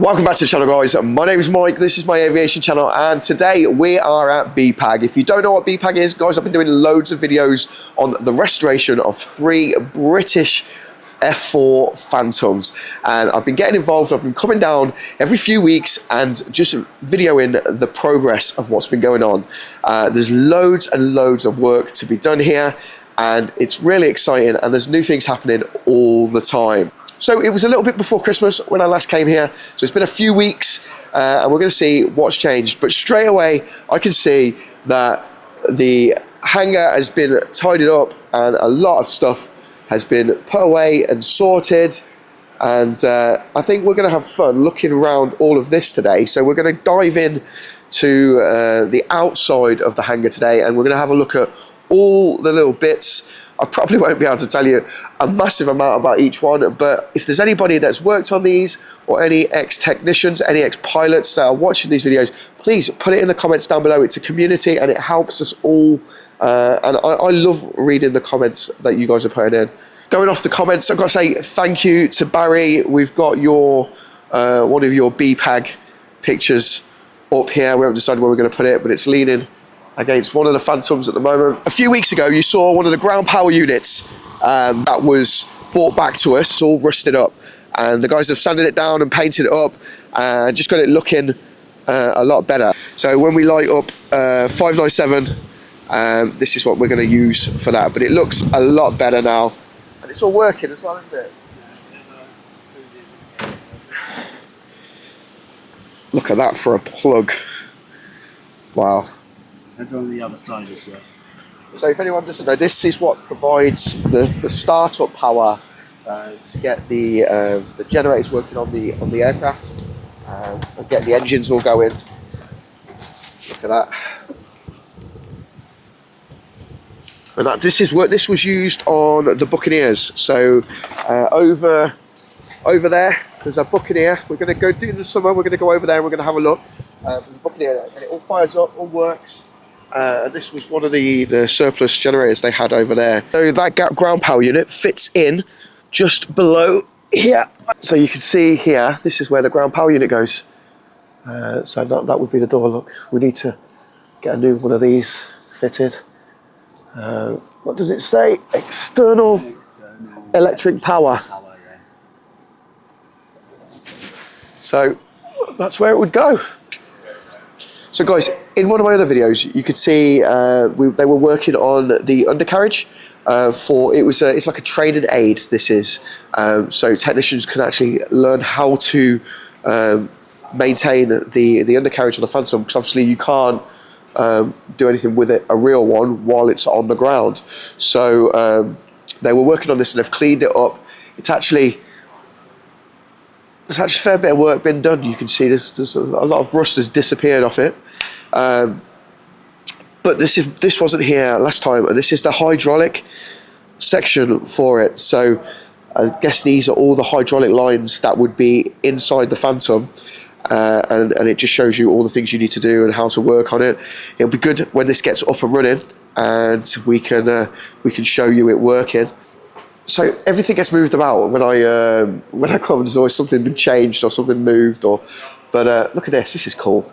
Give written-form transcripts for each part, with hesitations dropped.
Welcome back to the channel, guys. My name is Mike, this is my aviation channel, and today we are at BPAG. If you don't know what BPAG is, guys, I've been doing loads of videos on the restoration of 3 British F-4 Phantoms, and I've been getting involved. I've been coming down every few weeks and just videoing the progress of what's been going on. There's loads and loads of work to be done here, and it's really exciting, and there's new things happening all the time. So it was a little bit before Christmas when I last came here, so it's been a few weeks, and we're going to see what's changed. But straight away I can see that the hangar has been tidied up and a lot of stuff has been put away and sorted, and I think we're going to have fun looking around all of this today. So we're going to dive in to the outside of the hangar today, and we're going to have a look at all the little bits. I probably won't be able to tell you a massive amount about each one, but if there's anybody that's worked on these, or any ex-technicians, any ex-pilots that are watching these videos, please put it in the comments down below. It's a community and it helps us all, and I love reading the comments that you guys are putting in. Going off the comments, I've got to say thank you to Barry. We've got your one of your BPAG pictures up here. We haven't decided where we're going to put it, but it's leaning against one of the Phantoms at the moment. A few weeks ago, you saw one of the ground power units that was brought back to us, all rusted up, and the guys have sanded it down and painted it up and just got it looking a lot better. So when we light up 597, this is what we're going to use for that, but it looks a lot better now, and it's all working as well, isn't it? Look at that for a plug. Wow. And on the other side as well. So if anyone doesn't know, this is what provides the startup power to get the generators working on the aircraft, and get the engines all going. Look at that. And this was used on the Buccaneers. So over there, there's a Buccaneer. We're going to go do in the summer. We're going to go over there and we're going to have a look. The Buccaneer, and it all fires up, all works. And this was one of the surplus generators they had over there. So that ground power unit fits in just below here. So you can see here, this is where the ground power unit goes. So that would be the door. Look, we need to get a new one of these fitted. What does it say? External electric power. So that's where it would go. So guys, in one of my other videos, you could see they were working on the undercarriage it's like a training aid. This is so technicians can actually learn how to maintain the undercarriage on a Phantom, because obviously you can't do anything with it, a real one, while it's on the ground. So they were working on this and they've cleaned it up. There's actually a fair bit of work been done. You can see there's a lot of rust has disappeared off it. But this wasn't here last time, and this is the hydraulic section for it. So I guess these are all the hydraulic lines that would be inside the Phantom, and it just shows you all the things you need to do and how to work on it. It'll be good when this gets up and running, and we can show you it working. So everything gets moved about when I come. There's always something been changed or something moved, but look at this. This is cool.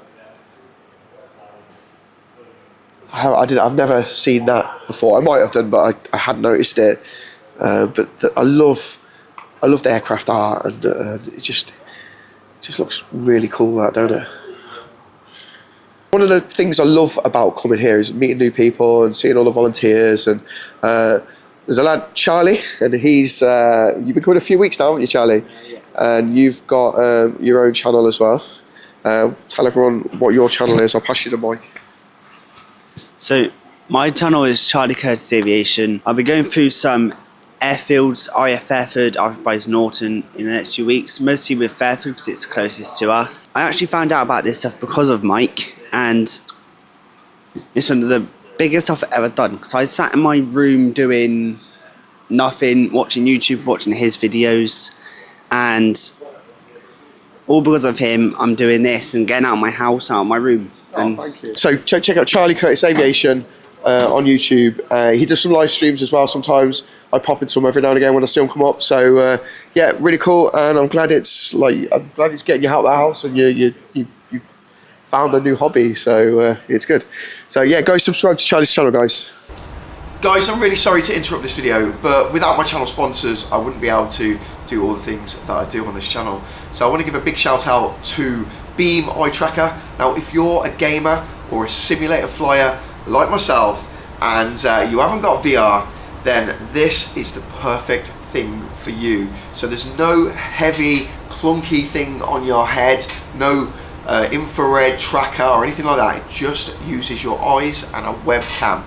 I've never seen that before. I might have done, but I hadn't noticed it. But I love the aircraft art, and it just looks really cool, that, don't it? One of the things I love about coming here is meeting new people and seeing all the volunteers. And there's a lad, Charlie, and he's you've been coming a few weeks now, haven't you, Charlie? Yeah. And you've got your own channel as well. Tell everyone what your channel is. I'll pass you the mic. So my channel is Charlie Curtis Aviation. I'll be going through some airfields, RAF Fairford, RAF Base Norton in the next few weeks, mostly with Fairford because it's the closest to us. I actually found out about this stuff because of Mike, and it's one of the biggest stuff I've ever done, because I sat in my room doing nothing, watching YouTube, watching his videos, and all because of him I'm doing this and getting out of my house, out of my room. And thank you. So check out Charlie Curtis Aviation. on YouTube. He does some live streams as well sometimes. I pop into him every now and again when I see him come up. So yeah, really cool, and I'm glad it's getting you out of the house and you've found a new hobby. So it's good. So yeah, go subscribe to Charlie's channel, guys. Guys, I'm really sorry to interrupt this video, but without my channel sponsors, I wouldn't be able to do all the things that I do on this channel. So I want to give a big shout out to Beam Eye Tracker. Now, if you're a gamer or a simulator flyer like myself, and you haven't got VR, then this is the perfect thing for you. So there's no heavy, clunky thing on your head, no infrared tracker or anything like that. It just uses your eyes and a webcam.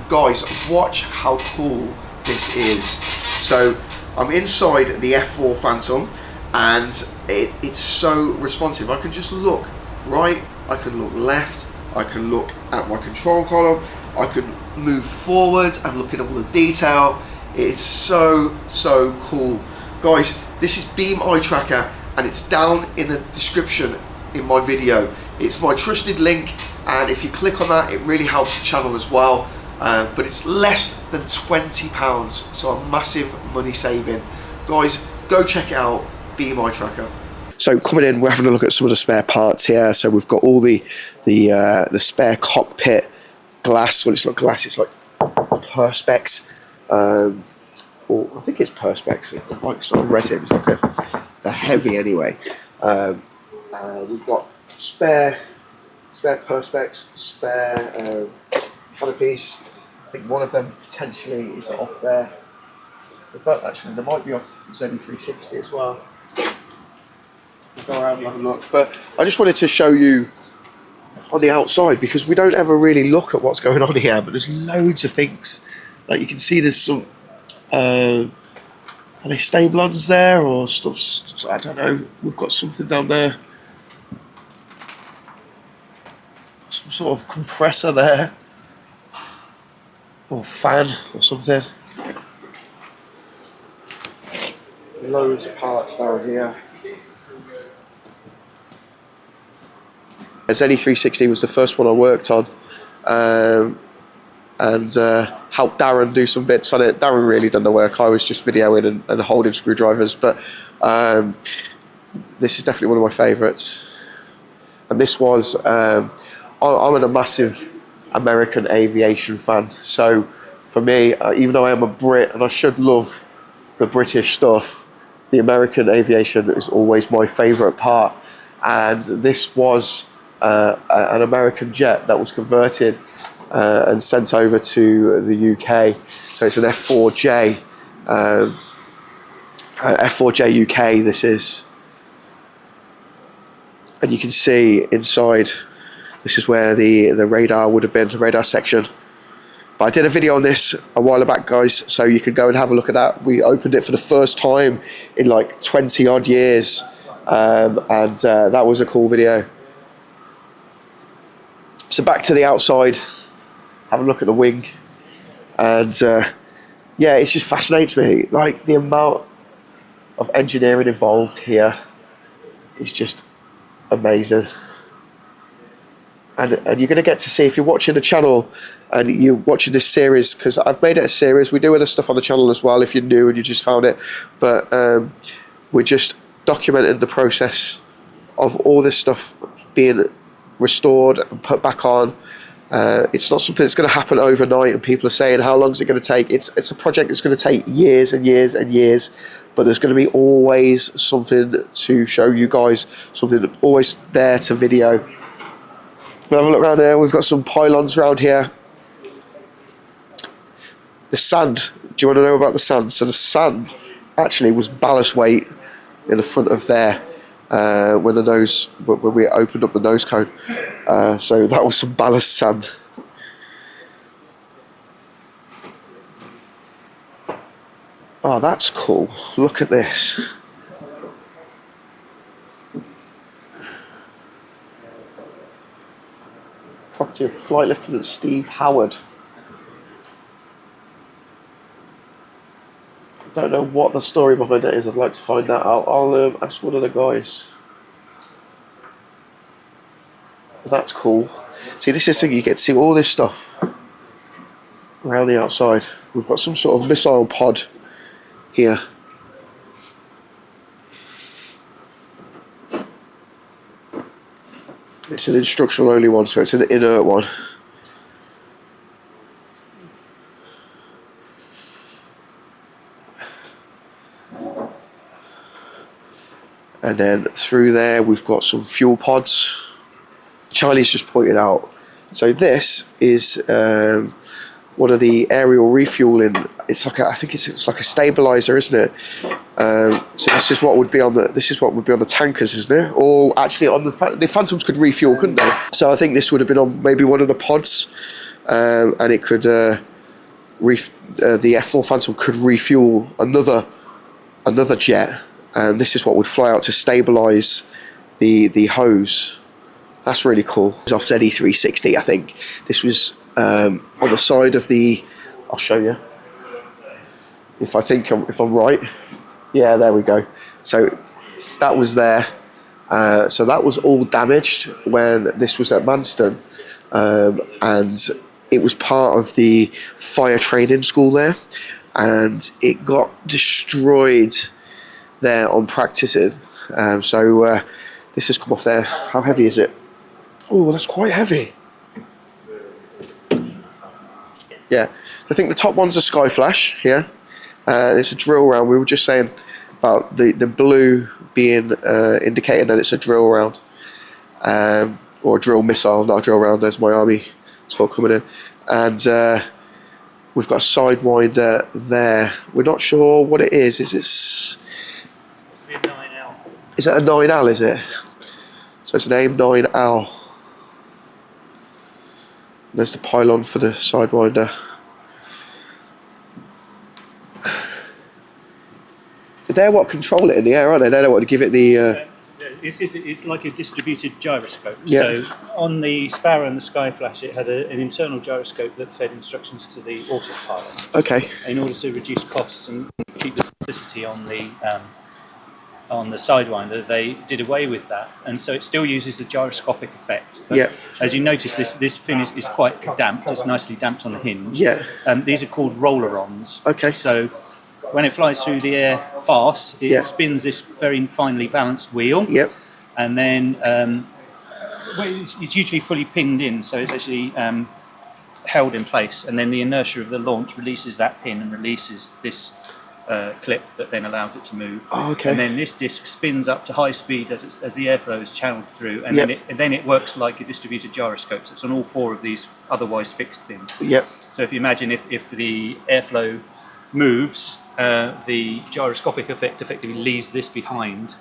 Guys, watch how cool this is. So I'm inside the F-4 Phantom, and it's so responsive. I can just look right, I can look left, I can look at my control column, I can move forward and look at all the detail. It's so cool. Guys, this is Beam Eye Tracker, and it's down in the description in my video. It's my trusted link, and if you click on that, it really helps the channel as well. But it's less than £20, so a massive money saving. Guys, go check it out, Beam Eye Tracker. So coming in, we're having a look at some of the spare parts here. So we've got all the spare cockpit glass. Well, it's not glass, it's like perspex. Or I think it's perspex. Like sort of resin. It's like they're heavy anyway. We've got spare perspex, spare canopies. I think one of them potentially is off there. But actually, there might be off ZE360 as well. We'll go around and have a look. But I just wanted to show you on the outside, because we don't ever really look at what's going on here. But there's loads of things. Like you can see, there's some. Are they stabilizers there or stuff? I don't know. We've got something down there. Some sort of compressor there. Or fan or something. Loads of parts down here. ZE360 was the first one I worked on, and helped Darren do some bits on it. Darren really done the work. I was just videoing and holding screwdrivers, but this is definitely one of my favourites. And this was, I'm a massive American aviation fan, so for me, even though I am a Brit and I should love the British stuff, the American aviation is always my favourite part. And this was an American jet that was converted and sent over to the UK. So it's an F4J, F4J UK this is. And you can see inside, this is where the radar would have been, the radar section. But I did a video on this a while back, guys, so you can go and have a look at that. We opened it for the first time in like 20 odd years, and that was a cool video. So back to the outside, have a look at the wing, and yeah, it just fascinates me. Like the amount of engineering involved here is just amazing. And you're going to get to see, if you're watching the channel and you're watching this series, because I've made it a series, we do other stuff on the channel as well if you're new and you just found it, but we're just documenting the process of all this stuff being restored and put back on. It's not something that's going to happen overnight, and people are saying, how long is it going to take? It's a project that's going to take years and years and years, but there's going to be always something to show you guys, something always there to video. We'll have a look around here. We've got some pylons around here. The sand. Do you want to know about the sand? So the sand actually was ballast weight in the front of there when we opened up the nose cone. So that was some ballast sand. Oh, that's cool. Look at this. Property of Flight Lieutenant Steve Howard. I don't know what the story behind it is. I'd like to find that out. I'll ask one of the guys. That's cool. See, this is the thing, you get to see all this stuff. around the outside. We've got some sort of missile pod here. It's an instructional only one, so it's an inert one. And then through there we've got some fuel pods. Charlie's just pointed out. So this is one of the aerial refueling. It's like I think it's like a stabilizer, isn't it? So this is what would be on the tankers, isn't it? Or actually on the Phantoms could refuel, couldn't they? So I think this would have been on maybe one of the pods, and it could the F-4 Phantom could refuel another jet, and this is what would fly out to stabilize the hose. That's really cool. It's off ZE360, I think. This was on the side of the. I'll show you. If I'm right. Yeah, there we go. So that was there. So that was all damaged when this was at Manston, and it was part of the fire training school there, and it got destroyed there on practicing. So this has come off there. How heavy is it? Oh, that's quite heavy. Yeah, I think the top one's a Sky Flash here, and it's a drill round. We were just saying about the blue being indicating that it's a drill round, or a drill missile, not a drill round. There's my army talk coming in, and we've got a sidewinder there. We're not sure what it is. Is it a 9L? Is it a 9L? Is it? So it's an AIM 9L. There's the pylon for the sidewinder. They're what control it in the air, aren't they? They're what to give it the. It's like a distributed gyroscope. Yeah. So on the Sparrow and the Sky Flash, it had an internal gyroscope that fed instructions to the autopilot. Okay. In order to reduce costs and keep the simplicity on the Sidewinder, they did away with that, and so it still uses the gyroscopic effect. But yeah. As you notice, this fin is quite damped. It's nicely damped on the hinge. Yeah. These are called roller-ons. Okay. So when it flies through the air fast, it spins this very finely balanced wheel. Yep. And then it's usually fully pinned in, so it's actually held in place. And then the inertia of the launch releases that pin and releases this clip that then allows it to move. Oh, okay. And then this disc spins up to high speed as the airflow is channeled through, and then it works like a distributed gyroscope. So it's on all four of these otherwise fixed fins. Yep. So if you imagine if the airflow moves, the gyroscopic effect effectively leaves this behind,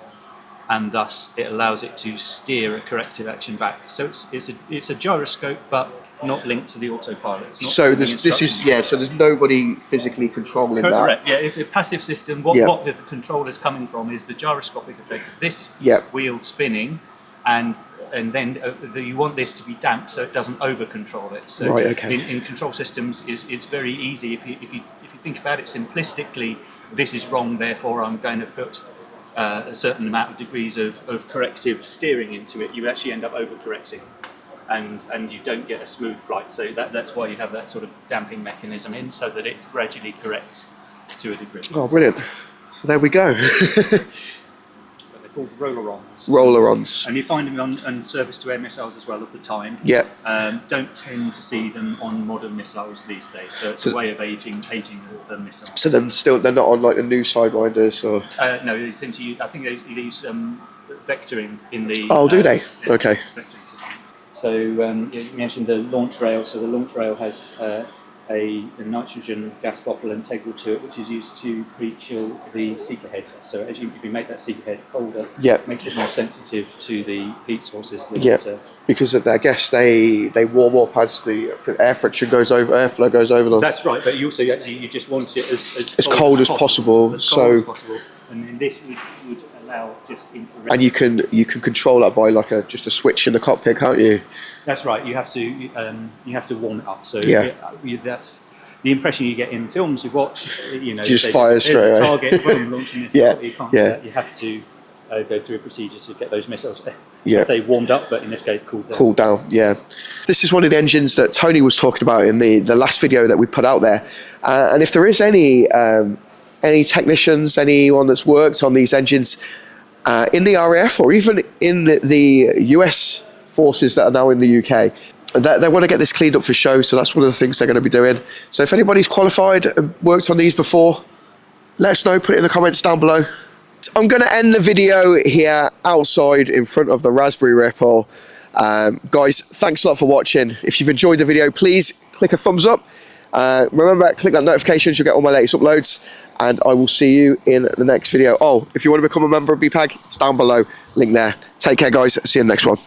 and thus it allows it to steer a corrective action back. So it's a gyroscope, but not linked to the autopilot. It's not so so there's nobody physically controlling that. Correct. Yeah, it's a passive system. What the control is coming from is the gyroscopic effect of this wheel spinning, and then you want this to be damped so it doesn't over control it. So right, okay. in control systems, it's very easy if you think about it simplistically. This is wrong, therefore I'm going to put a certain amount of degrees of corrective steering into it. You actually end up over correcting, and you don't get a smooth flight. So that's why you have that sort of damping mechanism in, so that it gradually corrects to a degree. Oh, brilliant! So there we go. They're called roller-ons. Roller-ons. And you find them on surface-to-air missiles as well of the time. Yeah. Don't tend to see them on modern missiles these days. So it's a way of aging the missile. So they're not on like the new Sidewinders or. No, they tend to use. I think they use vectoring in the. Oh, do they? Okay. So you mentioned the launch rail. So the launch rail has a nitrogen gas bottle integral to it, which is used to pre-chill the seeker head. So if you make that seeker head colder, it makes it more sensitive to the heat sources. Because I guess they warm up as the airflow goes over them. That's right, but you also you just want it as cold as possible. And then this would allow just infrared. And you can control that by like just a switch in the cockpit, can't you? That's right. You have to warm it up. So that's the impression you get in films you watch. You just fire straight away. Target, boom, launching missile. You can't do that. You have to go through a procedure to get those missiles Yeah. I'd say warmed up, but in this case cooled down. Cooled down, yeah. This is one of the engines that Tony was talking about in the last video that we put out there. And if there is any technicians, anyone that's worked on these engines in the RAF or even in the US forces that are now in the UK, they want to get this cleaned up for show, so that's one of the things they're going to be doing. So if anybody's qualified and worked on these before, let us know, put it in the comments down below. I'm going to end the video here outside in front of the Raspberry Ripple. Guys, thanks a lot for watching. If you've enjoyed the video, please click a thumbs up. Remember, click that notifications, you'll get all my latest uploads, and I will see you in the next video. Oh, if you want to become a member of BPAG, it's down below, link there. Take care, guys. See you in the next one.